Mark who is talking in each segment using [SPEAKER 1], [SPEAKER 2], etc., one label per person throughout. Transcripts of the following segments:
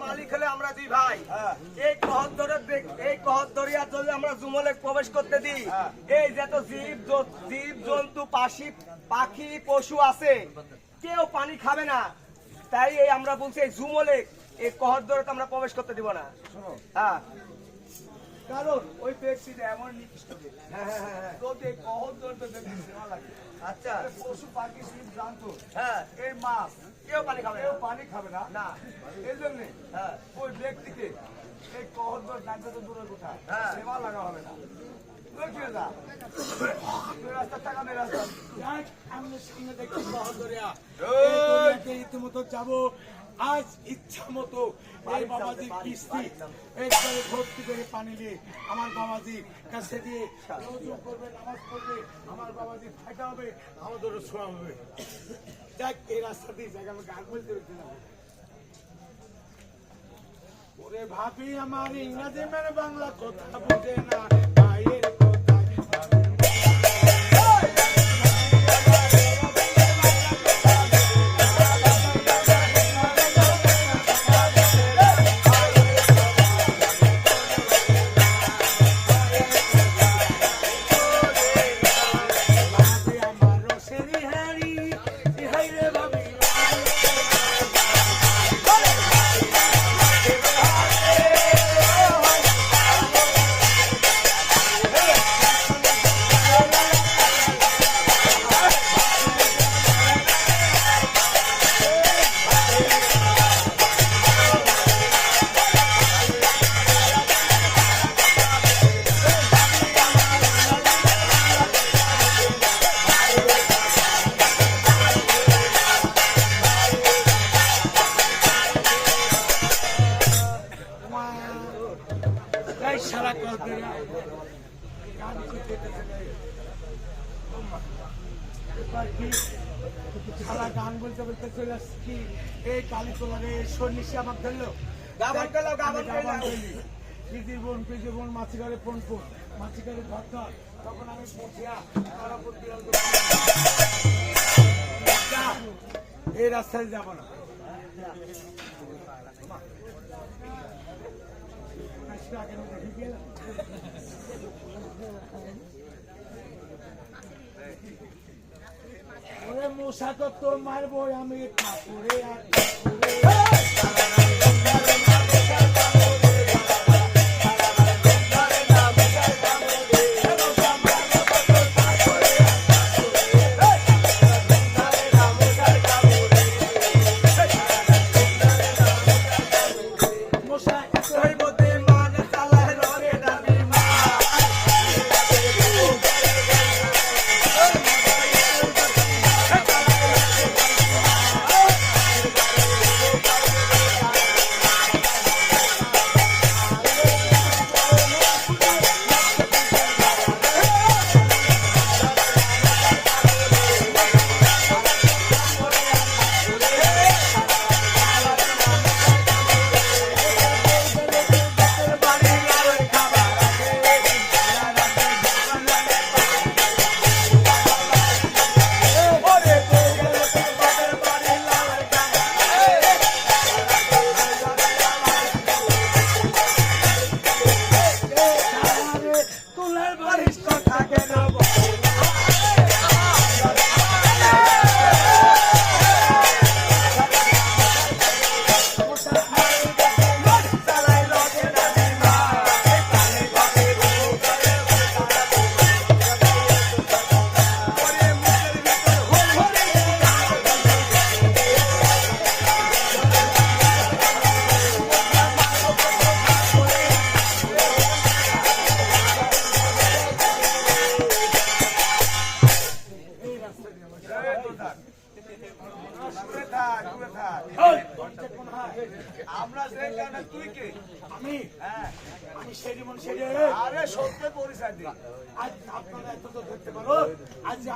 [SPEAKER 1] মালিক হলে আমরা দুই ভাই। এই কহদরিয়া যদি আমরা জুমলে প্রবেশ করতে দিই, এই যত জীব জন্তু পাখি পশু আছে কেউ পানি খাবে না। তাই এই আমরা বলছি এই জুমলে এই কহদরিয়াতে আমরা প্রবেশ করতে দিব না। হ্যাঁ, কারণ ওই ব্যক্তিটা এমন নিকৃষ্ট আচ্ছা পশু পাখি জীব জন্তু এই মাছ কেউ পানি খাবে না। এই জন্য ওই ব্যক্তিকে এই কহদর ডাক্তার তো দূরের কথা সেবা লাগা হবে না।
[SPEAKER 2] ইতিমতো যাবো আজ ইচ্ছা মতো এই বাবাজির কিস্তি একবারে ভর্তি করে পানি দিয়ে আমার বাবাজির কাছে দিয়ে করবে, নামাজ পড়বে, আমার বাবাজির ফাঁকা হবে, আমাদেরও ছোঁয়া হবে। দেখ এই রাস্তা দিয়ে জায়গা আমাকে আগ বলতে হচ্ছে না। ওরে ভাবি আমার ইংরাজি মেরে বাংলা কথা বুঝে না, ভাইয়ের গান বলতে বলতে চলে আসছি এই কালী তোলারে সন্ন্যাসী আমার ধরলো পিজির বোন মাছি ঘরে ফোন মাছি ঘরে ধর তখন আমি এই রাস্তায় যাব না। মশা তো মারবো আমি ঠাকুরে আর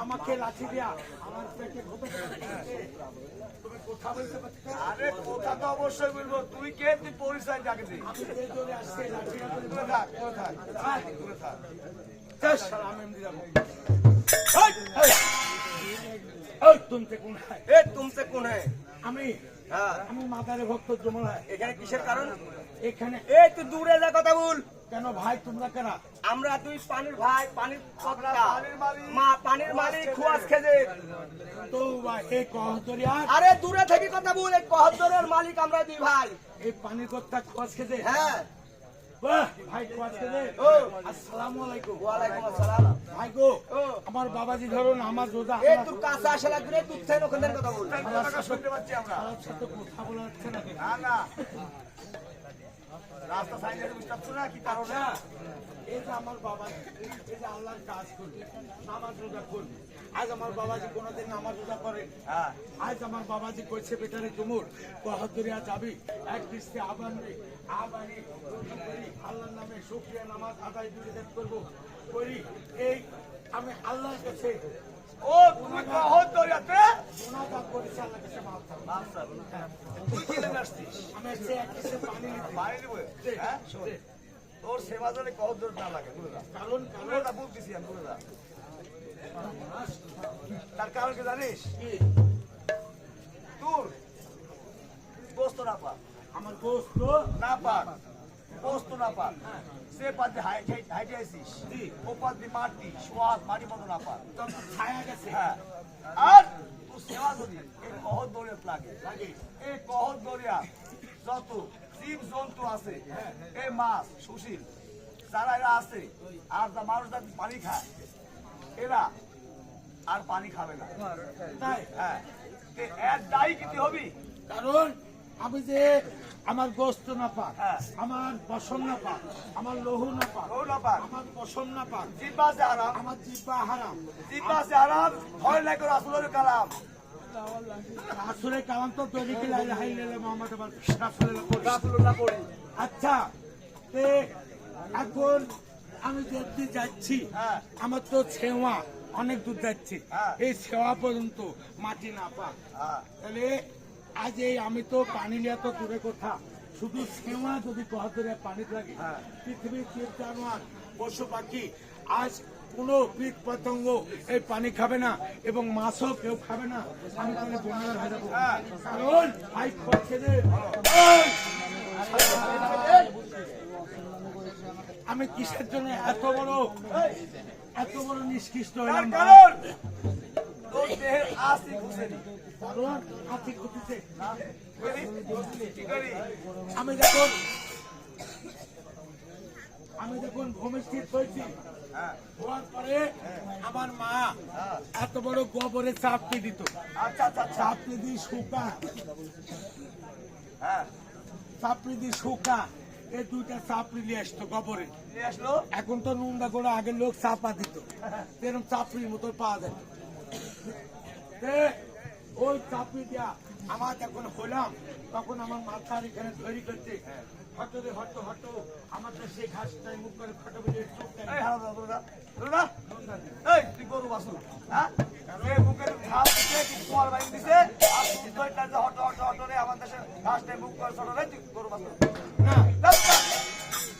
[SPEAKER 2] আমাকে লাঠি দিয়া আমার পেটে তুমি কথা বলতে পারছো? আরে কথা তো অবশ্যই বলবো। তুই কে? তুই পরিচয় ডাকে দে। আমি এই জোরে আসছে লাঠি আমি এমনি যাবো। तुमसे कौन है?
[SPEAKER 1] तुमसे कौन है?
[SPEAKER 2] আমি
[SPEAKER 1] হ্যাঁ
[SPEAKER 2] আমি মাদারে ভক্ত জমলা।
[SPEAKER 1] এখানে কিসের কারণ?
[SPEAKER 2] এখানে
[SPEAKER 1] এই তুই দূরে যা কথা বল।
[SPEAKER 2] কেন ভাই তোমরা কেন?
[SPEAKER 1] আমরা দুই পানির ভাই, পানির কর্তা, পানির মালিক খুয়াস খেজে।
[SPEAKER 2] তো ভাই এই কহতরিয়া
[SPEAKER 1] আরে দূরে থেকে কথা বল। এই কহতরের মালিক আমরা দুই ভাই।
[SPEAKER 2] এই পানির কথা খোঁজ খেতে।
[SPEAKER 1] হ্যাঁ
[SPEAKER 2] বাহ ভাই খোঁজ খেতে।
[SPEAKER 1] ও
[SPEAKER 2] আসসালামু আলাইকুম।
[SPEAKER 1] ওয়ালাইকুম আসসালাম।
[SPEAKER 2] ভাই গো
[SPEAKER 1] ও
[SPEAKER 2] আমার বাবাজি ধরুন আমার রোজা
[SPEAKER 1] এই তোর কাছে আসা লাগবে। তুই থেকে ওখানে কথা বল।
[SPEAKER 2] শুনতে পাচ্ছি আমরা। আমার সাথে কথা বলা হচ্ছে না।
[SPEAKER 1] না না রাস্তা সাইডে বুঝতে পারছো না কি কারণে?
[SPEAKER 2] এই যে আমার বাবা এই যে আল্লাহর কাজ করবে, নামাজ রোজা করবে। আজ আমার বাবাজি কোনোদিন নামাজ রোজা করে।
[SPEAKER 1] হ্যাঁ
[SPEAKER 2] আজ আমার বাবাজি কইছে বেটারে তুমুর কহতরিয়া যাবি এক কিস্তি আবানবে আবানি করি আল্লাহর নামে শুকরিয়া নামাজ আদায় করবো করি। এই আমি আল্লাহর কাছে
[SPEAKER 1] ও তুমি কহতরিয়াতে
[SPEAKER 2] গুনাহগার করেছি, আল্লাহর কাছে মাফ চাও।
[SPEAKER 1] আচ্ছা তুই কি লেগে আসছিস?
[SPEAKER 2] আমি এসে এক কিস্তি পানি নিতে।
[SPEAKER 1] বাইরে নিব হ্যাঁ শোন তোর সেবা জানে কহতর না লাগে বুঝলা?
[SPEAKER 2] কারণ
[SPEAKER 1] বুঝলা না বলতেছি আমি বুঝলা? তার কারণ কি জানিস?
[SPEAKER 2] কি
[SPEAKER 1] তোর গোস্ত না পা
[SPEAKER 2] আমার গোস্ত
[SPEAKER 1] না পাক গোস্ত না পাক সে পাতে হাইটে আইসিস ও পাতে মাটি সোয়াদ মাটি মতো না পাক
[SPEAKER 2] ছায়া গেছে।
[SPEAKER 1] হ্যাঁ আর তুই সেবা যদি এই কহত দরিয়া লাগে এই কহত দরিয়া যত জীব জন্তু আছে এই মাছ সুশীল যারা এরা আছে আর যা মানুষ যাতে পানি খায় এরা আর পানি খাবে না।
[SPEAKER 2] তাই
[SPEAKER 1] হ্যাঁ এর দায়ী কি হবি?
[SPEAKER 2] কারণ আমি যে আমার গোস্ত না পাক,
[SPEAKER 1] হ্যাঁ।
[SPEAKER 2] আমার পশম না পাক, আমার লহু না পাক,
[SPEAKER 1] ও না পাক
[SPEAKER 2] আমার পশম না পাক,
[SPEAKER 1] জিব্বা সে হারাম
[SPEAKER 2] আমার জিব্বা হারাম।
[SPEAKER 1] জিব্বা সে হারাম ভয় নাই করে রাসূলের কালাম।
[SPEAKER 2] রাসূলের কালাম তো তৈরি কি লা ইলাহা ইল্লাল্লাহ মুহাম্মদ রাসূলের পড়ি।
[SPEAKER 1] রাসূলুল্লাহ পড়ি।
[SPEAKER 2] আচ্ছা তে এখন আমি যেতে যাচ্ছি
[SPEAKER 1] হ্যাঁ।
[SPEAKER 2] আমার তো ছেওয়া অনেক দূর যাচ্ছি,
[SPEAKER 1] হ্যাঁ।
[SPEAKER 2] এই ছেওয়া পর্যন্ত মাটি না পাক।
[SPEAKER 1] হ্যাঁ
[SPEAKER 2] তাহলে আজ এই আমি তো পানি নিয়ে তো দূরে কথা, শুধু সেবা যদি কহতরে পানি লাগে
[SPEAKER 1] হ্যাঁ।
[SPEAKER 2] পৃথিবীর জীব জানোয়ার পশু পাখি আজ কোনো কীট পতঙ্গ এই পানি খাবে না এবং মাছও কেউ খাবে না। আমি তাহলে বন্যার হয়ে যাবো।
[SPEAKER 1] হ্যাঁ।
[SPEAKER 2] কারণ ভাই খরচে দে আমি কিসের জন্য এত বড় নিষ্কৃষ্ট
[SPEAKER 1] তার
[SPEAKER 2] হলাম?
[SPEAKER 1] কারণ তোর দেহের আশি ঘুষেনি।
[SPEAKER 2] কারণ হাতি খুঁটিছে।
[SPEAKER 1] কি করি?
[SPEAKER 2] আমি যখন ভূমিষ্ঠিত হয়েছি
[SPEAKER 1] হ্যাঁ
[SPEAKER 2] হওয়ার পরে আমার মা
[SPEAKER 1] হ্যাঁ।
[SPEAKER 2] এত বড় গোবরে চাপড়ি দিত,
[SPEAKER 1] আচ্ছা আচ্ছা আচ্ছা
[SPEAKER 2] চাপড়ি দিয়ে শুকা,
[SPEAKER 1] হ্যাঁ
[SPEAKER 2] চাপড়ি দিয়ে শুকা এই দুইটা চাপড়ি নিয়ে আসতো গোবরে।
[SPEAKER 1] নিয়ে আসলো
[SPEAKER 2] এখন তো নুনদা করে আগে লোক চাপা দিত, এরকম চাপড়ির মতো পাওয়া যায়। ওই চাপড়ি দিয়া আমার যখন হলাম তখন আমার মাথার এখানে তৈরি করছে হটরে হট হট আমার তো সেই ঘাসটাই মুখ করে ফটো বেরিয়ে
[SPEAKER 1] এই হারাম দাদা দাদা এই তুই গরু বাসু হ্যাঁ এই বুকের ঘাস দিতে কি কোয়াল বাইন দিতে আর তুই দুইটা যে হট হট হট রে আমার দেশে ঘাসটা বুক করে ছোট রে তুই গরু বাসু
[SPEAKER 2] না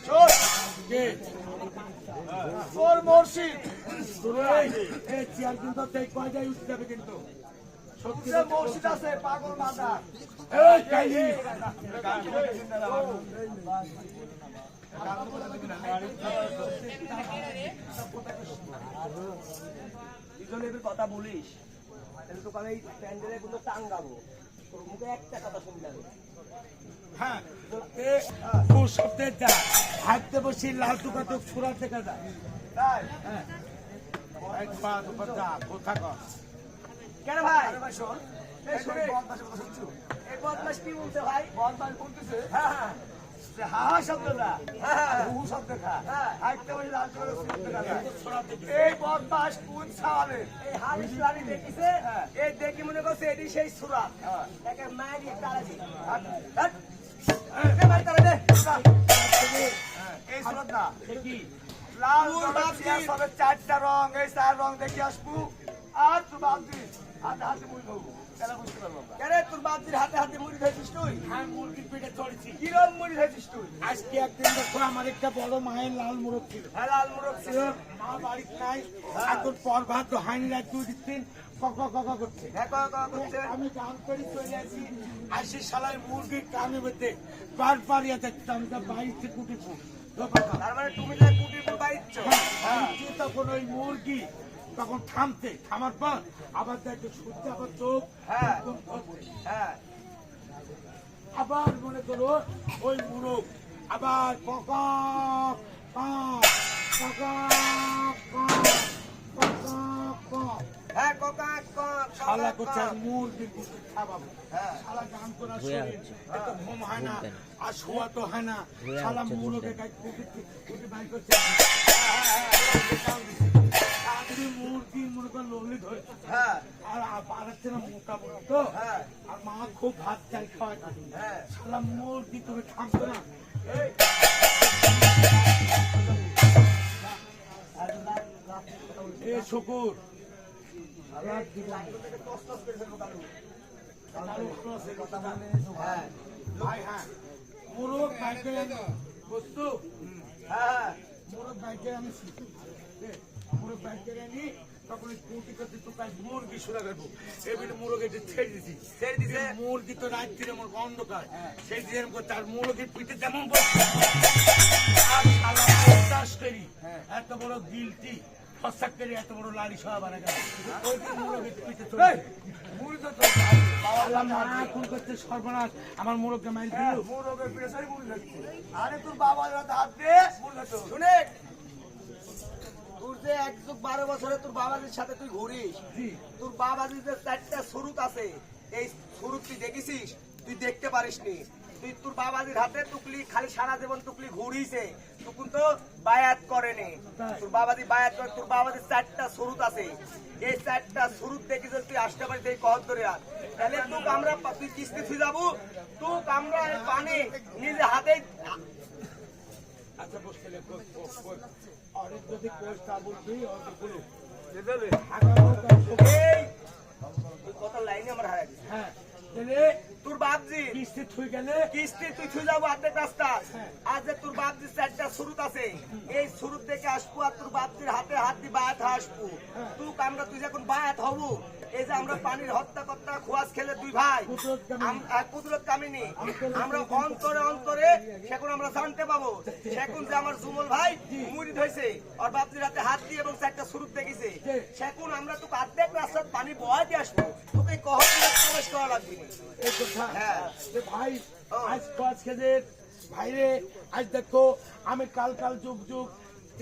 [SPEAKER 1] চোর
[SPEAKER 2] কে
[SPEAKER 1] চোর মুর্শিদ
[SPEAKER 2] এই চেয়ার কিন্তু তাই কয়টাই উঠে যাবে কিন্তু সত্যি
[SPEAKER 1] সে মুর্শিদ আছে পাগল মাথা
[SPEAKER 2] এই কাইলি
[SPEAKER 1] কথা বলিস তাহলে তোকে আমি প্যান্ডেলে কিন্তু টাঙ্গাবো তোর মুখে একটা কথা শুনতে হবে
[SPEAKER 2] হ্যাঁ খুব শব্দের যা হাঁটতে বসি লাল টুকা তো সুরাত দেখা যায়।
[SPEAKER 1] তাই
[SPEAKER 2] হ্যাঁ কোথা কর
[SPEAKER 1] কেন ভাই শোন এই শুনে এই বদমাস কি বলছে ভাই বদমাস বলতেছে হ্যাঁ হ্যাঁ হা হা শব্দ না হু শব্দ খা হাইতে বসে লাল করে শব্দ খা এই বদমাস কোন সালে এই হারিস লারি দেখিছে এই দেখি মনে করছে এটি সেই সুরাত একে মারি তালাজি এই ভাই তালা দে এই সুরাত না
[SPEAKER 2] কি
[SPEAKER 1] লাল রং সবে চারটা রং এই চার রং দেখে আসবো আর তুই বাপজি হাতে হাতে মুড়ি খাবো কেন বুঝতে পারবো কেন তোর বাপজির হাতে হাতে মুড়ি খাইছিস তুই
[SPEAKER 2] হ্যাঁ মুরগির পেটে চড়েছি।
[SPEAKER 1] কিরম মুড়ি খাইছিস তুই
[SPEAKER 2] আজকে একদিন দেখো আমার একটা বড় মায়ের লাল মুরগ ছিল,
[SPEAKER 1] হ্যাঁ লাল মুরগ ছিল
[SPEAKER 2] মা বাড়িতে নাই এখন পর ভাত হয়নি রাত 2 দিন কক করছে।
[SPEAKER 1] হ্যাঁ কক কক করছে।
[SPEAKER 2] আমি গান করে চলে আসি, আসি শালায় মুরগির কানে বেঁধে বার পারিয়া দেখতাম তা 22 কোটি ফুট।
[SPEAKER 1] তার মানে তুমি যে কুটির ফুল বাইচ্ছ।
[SPEAKER 2] আনছি তখন ওই মুরগি তখন থামার পর আবার দেখে সূর্য আবার চোখ
[SPEAKER 1] হ্যাঁ।
[SPEAKER 2] এরকম করছে।
[SPEAKER 1] হ্যাঁ
[SPEAKER 2] আবার মনে করো ওই মুরগ আবার কক
[SPEAKER 1] হ্যাঁ কোকা কক
[SPEAKER 2] শালা করছে আর মুরগি খাওয়াবো।
[SPEAKER 1] হ্যাঁ
[SPEAKER 2] শালা গান করার শরীর এত ঘুম হয় না আর শোয়া তো হয় না। শালা মুরগে গায়ে কুটি বাইর করছে। আমি মুরগি মনে কর ললি ধরে
[SPEAKER 1] হ্যাঁ
[SPEAKER 2] আর পারাচ্ছে না মোটা বড় তো
[SPEAKER 1] হ্যাঁ
[SPEAKER 2] আর মা খুব ভাত চাই খাওয়ায় না।
[SPEAKER 1] হ্যাঁ
[SPEAKER 2] শালা মুরগি তুমি থামতো না। এই এ শুকুর
[SPEAKER 1] হ্যাঁ
[SPEAKER 2] ভাই হ্যাঁ মুরগ বাইকে বস্তু
[SPEAKER 1] হ্যাঁ
[SPEAKER 2] মুরগ বাইকে আমি শিখি মুরগ বাইকে আনি তখন কুটি করতে তো কাজ মুরগি শুরু করবো এবারে মুরগ এটা ছেড়ে দিছি
[SPEAKER 1] ছেড়ে দিছে।
[SPEAKER 2] মুরগি তো রাত্রিরে আমার অন্ধকার সেই দিন তার মুরগির পিঠে যেমন বসে আর শালা চাষ করি এত বড় গিলটি ফসাক করে এত বড় লাড়ি সব বানা গেল ওই দিন মুরগির পিঠে চলে মুরগি তো আল্লাহ মা খুন করতে সর্বনাশ আমার মুরগকে মাইল দিল।
[SPEAKER 1] মুরগের পিঠে সরি মুড়ি লাগছে। আরে তোর বাবার হাত দে শুনে তোর যে 112 বছরে তোর বাবাজির সাথে তুই ঘুরিস,
[SPEAKER 2] জি
[SPEAKER 1] তোর বাবাজির যে 4টা সুরুত আছে এই সুরুত তুই দেখেছিস? তুই দেখতে পারিসনি। তুই তোর বাবাজির হাতে টুকলি খালি সারা জীবন টুকলি ঘুরিছে, তখন তো বায়াত করেনি। তোর বাবাজি বায়াত করে, তোর বাবাজির 4টা সুরুত আছে। এই 4টা সুরুত দেখে যদি তুই আসতে পারিস এই কহত ধরে আর তাহলে তোকে আমরা তুই কিস্তি থুই যাবো, তোকে আমরা এই পানি নিজে হাতে
[SPEAKER 2] আচ্ছা বসতে অনেক যদি কোচ তা বলবি অনেক বলো
[SPEAKER 1] এই কথা লাইনে আমার হারাই দিছে।
[SPEAKER 2] হ্যাঁ তাহলে
[SPEAKER 1] তোর বাপজি
[SPEAKER 2] কিস্তি থুই গেলে
[SPEAKER 1] কিস্তি তুই থুই যাবো অর্ধেক রাস্তা।
[SPEAKER 2] হ্যাঁ।
[SPEAKER 1] আজ যে তোর বাপজির 4টা সুরুত আছে এই সুরুত দেখে আসবো আর তোর বাপজির হাতে হাত দিয়ে বায়াত আসবো।
[SPEAKER 2] হ্যাঁ।
[SPEAKER 1] তুই যখন বায়াত হবো এই যে আমরা পানির হত্যা কর্তা খোয়াজ খেলে দুই ভাই কুদরত কামিনী আমরা অন্তরে অন্তরে সেখন আমরা জানতে পাবো সেখন যে আমার জুমল ভাই মুরিদ হয়েছে আর বাপজির হাতে হাত দিয়ে এবং 4টা সুরুত দেখেছে সেখন আমরা তোকে অর্ধেক রাস্তার পানি বয়াতে আসবো, তোকে কখন প্রবেশ করা লাগবে না।
[SPEAKER 2] এই কথা
[SPEAKER 1] হ্যাঁ।
[SPEAKER 2] যে ভাই আজ কোচ খেদের ভাইরে আজ দেখো আমি কাল যুগ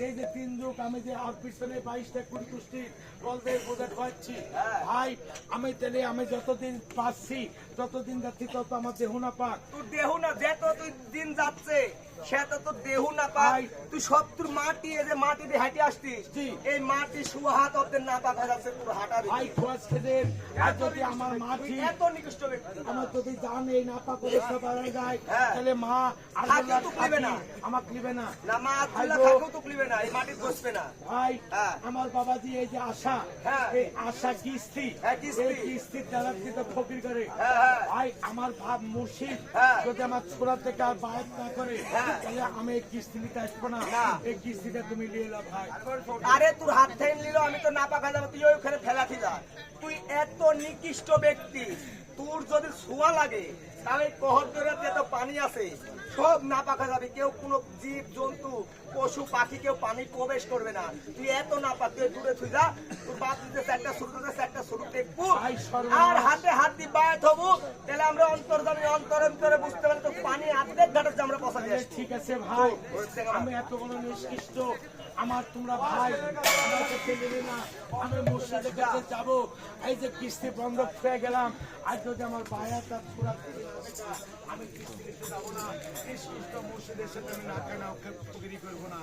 [SPEAKER 2] এই যে 3 যুগ আমি যে আর পিছনে 22টা 20 বলদের বোঝা খাচ্ছি
[SPEAKER 1] হ্যাঁ।
[SPEAKER 2] ভাই আমি তাহলে আমি যতদিন পাচ্ছি ততদিন যাচ্ছি তত আমার দেহ না পাক।
[SPEAKER 1] তোর দেহ না যত তুই দিন যাচ্ছে সে তো তোর দেহ না পাই, তুই সব তোর মাটি এই যে মাটি দিয়ে হাঁটি আসতিস
[SPEAKER 2] জি।
[SPEAKER 1] এই মাটি সুহাত অব্দের না পাক হয়ে যাচ্ছে তোর হাঁটা
[SPEAKER 2] ভাই কোচ খেদের আজ যদি আমার মাটি
[SPEAKER 1] এত নিকৃষ্ট ব্যক্তি
[SPEAKER 2] আমার যদি জান এই না পাক অবস্থা পারা যায়
[SPEAKER 1] হ্যাঁ।
[SPEAKER 2] তাহলে মা আর
[SPEAKER 1] থাকিও তো নিবে না।
[SPEAKER 2] আমাকে নিবে না।
[SPEAKER 1] না মা আল্লাহ
[SPEAKER 2] ভাইগো,
[SPEAKER 1] থাকেও তুকলিবে না, এই মাটি বসবে না।
[SPEAKER 2] ভাই
[SPEAKER 1] হ্যাঁ।
[SPEAKER 2] আমার বাবাজি এই যে আশা
[SPEAKER 1] হ্যাঁ।
[SPEAKER 2] এই আশা কিস্তি
[SPEAKER 1] হ্যাঁ, কিস্তি।
[SPEAKER 2] এই কিস্তির দ্বারা দিতে ফকির করে
[SPEAKER 1] হ্যাঁ, হ্যাঁ।
[SPEAKER 2] ভাই আমার ভাব মুর্শিদ
[SPEAKER 1] হ্যাঁ।
[SPEAKER 2] যদি আমার ছোড়া থেকে আর বায়াত না করে
[SPEAKER 1] হ্যাঁ।
[SPEAKER 2] তাহলে আমি এই কিস্তি নিতে আসবো না।
[SPEAKER 1] না।
[SPEAKER 2] এই কিস্তিটা তুমি নিয়ে এলো ভাই।
[SPEAKER 1] আরে তোর হাত থেকে নিল আমি তো না পাকা যাবো, তুই ওইখানে ফেলাঠি যা। তুই এত নিকৃষ্ট ব্যক্তি, তোর যদি ছোঁয়া লাগে তাহলে কহরদের যে তো পানি আছে সব না পাকা যাবে, কেউ কোনো জীব জন্তু পশু পাখি কেউ পানি প্রবেশ করবে না। তুই এত না পাক, তুই দূরে তুই যা, তোর বাপ দিতে 4টা শুরু দেখবো
[SPEAKER 2] ভাই, সর্বনাশ।
[SPEAKER 1] আর হাতে হাত দিয়ে বায়াত হবো, তাহলে আমরা অন্তরে বুঝতে পারি তো পানি অর্ধেক ঘাটে আমরা পৌঁছা দিয়ে আসবো।
[SPEAKER 2] ঠিক আছে ভাই আমি এত বড় নিষ্কৃষ্ট আমার তোমরা ভাই আমাকে ফেলে না, আমি মুর্শিদের কাছে যাবো। এই যে কিস্তি বন্ধ হয়ে গেলাম আজ যদি আমার বায়াত আর ছোড়া আমি কিস্তি দিতে যাবো না। নিষ্কৃষ্ট মুর্শিদের সাথে আমি না কেন করবো না।